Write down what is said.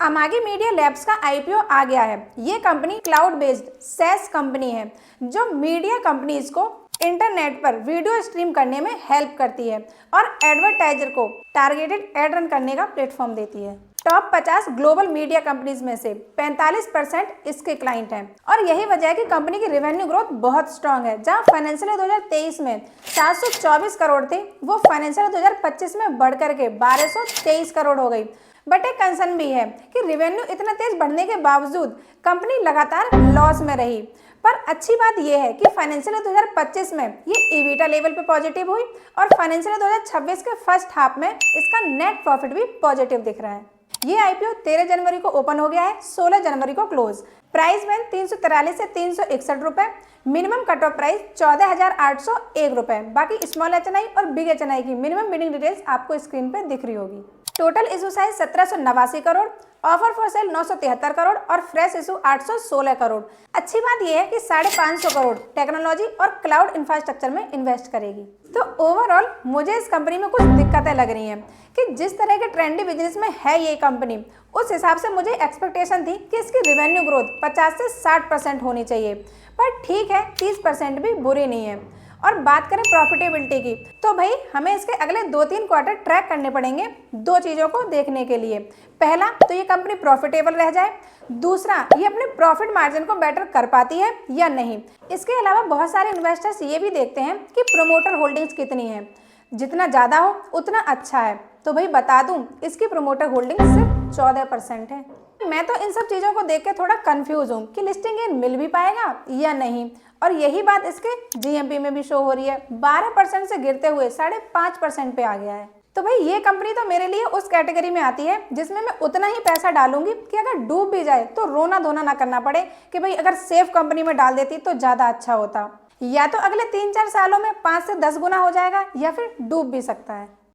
अमागी media labs का IPO आ गया है। ये company cloud based SaaS company है जो मीडिया कंपनीज को इंटरनेट पर वीडियो स्ट्रीम करने में हेल्प करती है और एडवर्टाइजर को टारगेटेड एड रन करने का प्लेटफॉर्म देती है। टॉप 50 ग्लोबल मीडिया कंपनीज में से 45% इसके क्लाइंट हैं और यही वजह है कि कंपनी की रेवेन्यू ग्रोथ बहुत स्ट्रांग है। जहां फाइनेंशियल 2023 में 724 करोड़ थे, वो फाइनेंशियल 2025 में बढ़कर के 1223 करोड़ हो गई। बट एक कंसर्न भी है कि रेवेन्यू इतना तेज बढ़ने के बावजूद कंपनी लगातार लॉस में रही। पर अच्छी बात यह है कि फाइनेंशियल 2025 में ये EBITDA लेवल पे पॉजिटिव हुई और फाइनेंशियल 2026 के फर्स्ट हाफ में इसका नेट प्रॉफिट भी पॉजिटिव दिख रहा है। ये आईपीओ 13 जनवरी को ओपन हो गया है, 16 जनवरी को क्लोज। प्राइस बैंड 343 से 361 रुपए। मिनिमम कट ऑफ प्राइस 14,801 रुपए। बाकी स्मॉल HNI और बिग HNI की मिनिमम बिडिंग डिटेल्स आपको स्क्रीन पे दिख रही होगी। Total issue size 1789 crore, offer for sale 973 crore और फ्रेश इशू 816 करोड़। अच्छी बात यह है कि 550 करोड़ टेक्नोलॉजी और क्लाउड इंफ्रास्ट्रक्चर में इन्वेस्ट करेगी। तो ओवरऑल मुझे इस कंपनी में कुछ दिक्कतें लग रही हैं कि जिस तरह के ट्रेंडी बिजनेस में है ये कंपनी, उस हिसाब से मुझे एक्सपेक्टेशन थी कि इसकी रेवेन्यू ग्रोथ 50 से 60% होनी चाहिए। पर ठीक है, 30% भी बुरी नहीं है। और बात करें प्रॉफिटेबिलिटी की, तो भाई हमें इसके अगले 2-3 क्वार्टर ट्रैक करने पड़ेंगे दो चीज़ों को देखने के लिए। पहला तो ये कंपनी प्रॉफिटेबल रह जाए, दूसरा ये अपने प्रॉफिट मार्जिन को बेटर कर पाती है या नहीं। इसके अलावा बहुत सारे इन्वेस्टर्स ये भी देखते हैं कि प्रोमोटर होल्डिंग्स कितनी है, जितना ज़्यादा हो उतना अच्छा है। तो भाई बता दूं, इसकी प्रोमोटर होल्डिंग सिर्फ 14% है। मैं तो इन सब चीज़ों को देख के थोड़ा कंफ्यूज हूँ कि लिस्टिंग गेन मिल भी पाएगा या नहीं। और यही बात इसके GMP में भी शो हो रही है, 12% से गिरते हुए 5.5% पे आ गया है। तो भाई ये कंपनी तो मेरे लिए उस कैटेगरी में आती है जिसमें मैं उतना ही पैसा डालूंगी कि अगर डूब भी जाए तो रोना धोना ना करना पड़े कि भाई अगर सेफ कंपनी में डाल देती तो ज़्यादा अच्छा होता। या तो अगले 3-4 सालों में 5 से 10 गुना हो जाएगा या फिर डूब भी सकता है।